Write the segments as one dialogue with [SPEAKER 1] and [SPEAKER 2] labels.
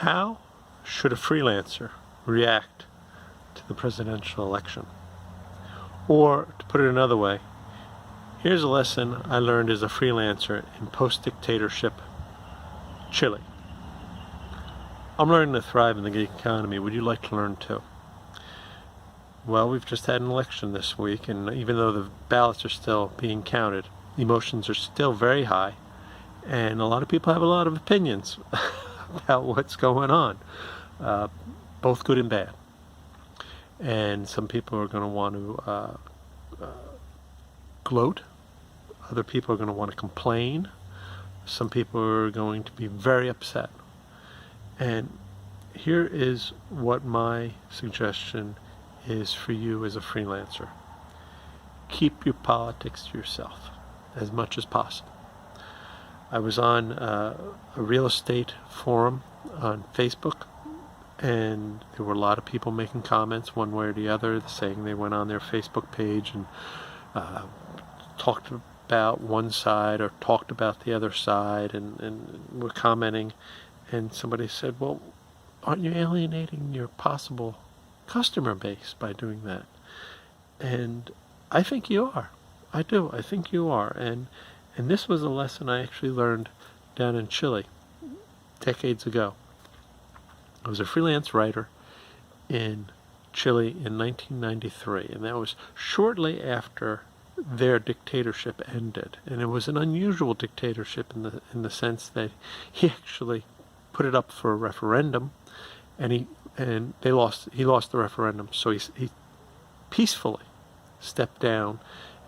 [SPEAKER 1] How should a freelancer react to the presidential election? Or, to put it another way, here's a lesson I learned as a freelancer in post-dictatorship Chile. I'm learning to thrive in the gig economy. Would you like to learn too? Well, we've just had an election this week, and even though the ballots are still being counted, emotions are still very high, and a lot of people have a lot of opinions about what's going on, both good and bad. And some people are going to want to gloat. Other people are going to want to complain. Some people are going to be very upset. And here is what my suggestion is for you as a freelancer. Keep your politics to yourself as much as possible. I was on a real estate forum on Facebook, and there were a lot of people making comments one way or the other, saying they went on their Facebook page and talked about one side or talked about the other side and were commenting. And somebody said, well, aren't you alienating your possible customer base by doing that? And I think you are. I do. I think you are. And this was a lesson I actually learned down in Chile decades ago. I was a freelance writer in Chile in 1993, and that was shortly after their dictatorship ended. And it was an unusual dictatorship in the sense that he actually put it up for a referendum, and he lost the referendum. So he peacefully stepped down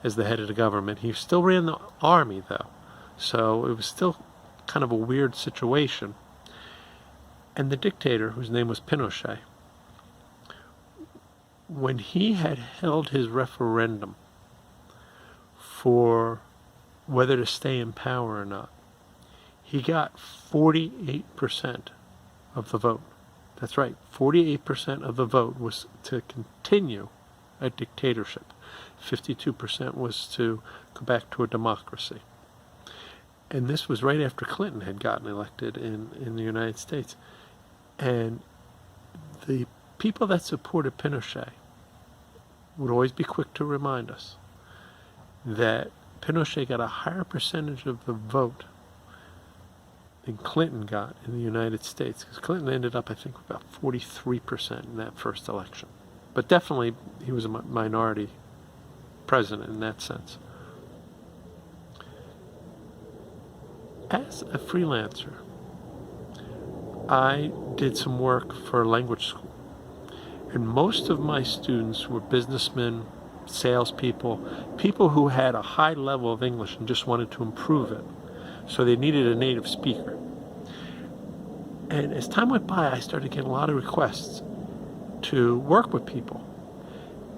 [SPEAKER 1] as the head of the government. He still ran the army, though, so it was still kind of a weird situation. And the dictator, whose name was Pinochet, when he had held his referendum for whether to stay in power or not, he got 48% of the vote. That's right, 48% of the vote was to continue a dictatorship. 52% was to go back to a democracy. And this was right after Clinton had gotten elected in the United States. And the people that supported Pinochet would always be quick to remind us that Pinochet got a higher percentage of the vote than Clinton got in the United States, because Clinton ended up, I think, about 43% in that first election. But definitely, he was a minority president in that sense. As a freelancer, I did some work for a language school, and most of my students were businessmen, salespeople, people who had a high level of English and just wanted to improve it. So they needed a native speaker. And as time went by, I started getting a lot of requests to work with people.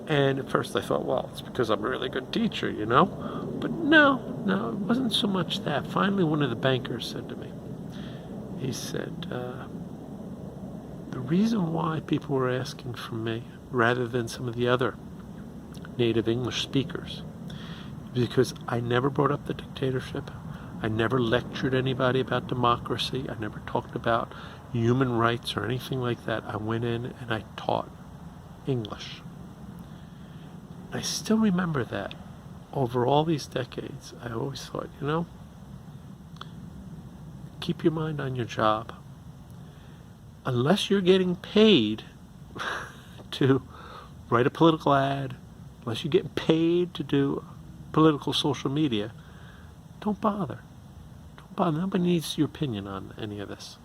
[SPEAKER 1] And at first I thought, well, it's because I'm a really good teacher, you know? But no, it wasn't so much that. Finally, one of the bankers said to me, he said, the reason why people were asking for me rather than some of the other native English speakers is because I never brought up the dictatorship. I never lectured anybody about democracy. I never talked about human rights or anything like that. I went in and I taught English. I still remember that. Over all these decades, I always thought, you know, keep your mind on your job. Unless you're getting paid to write a political ad, unless you get paid to do political social media, don't bother. Don't bother. Nobody needs your opinion on any of this.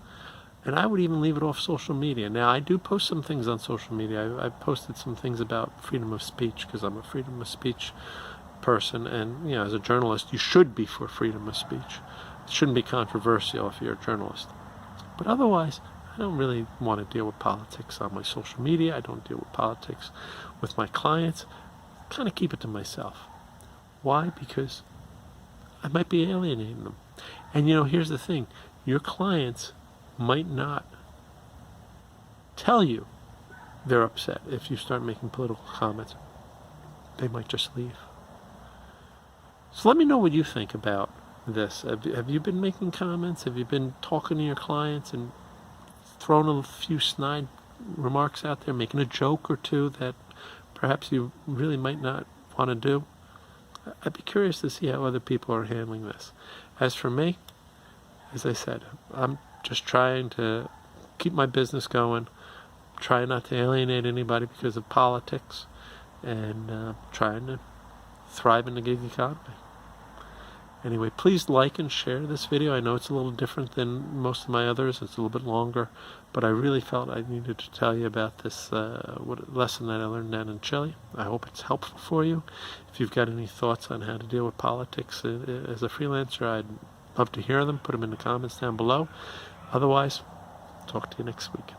[SPEAKER 1] And I would even leave it off social media. Now, I do post some things on social media. I've posted some things about freedom of speech, because I'm a freedom of speech person. And, you know, as a journalist, you should be for freedom of speech. It shouldn't be controversial if you're a journalist. But otherwise, I don't really want to deal with politics on my social media. I don't deal with politics with my clients. I kind of keep it to myself. Why? Because I might be alienating them. And, you know, here's the thing. Your clients might not tell you they're upset if you start making political comments. They might just leave. So let me know what you think about this. Have you been making comments? Have you been talking to your clients and throwing a few snide remarks out there, making a joke or two that perhaps you really might not want to do. I'd be curious to see how other people are handling this. As for me, as I said, I'm just trying to keep my business going, trying not to alienate anybody because of politics, and trying to thrive in the gig economy. Anyway, please like and share this video. I know it's a little different than most of my others. It's a little bit longer, but I really felt I needed to tell you about this lesson that I learned down in Chile. I hope it's helpful for you. If you've got any thoughts on how to deal with politics as a freelancer, I'd love to hear them. Put them in the comments down below. Otherwise, talk to you next week.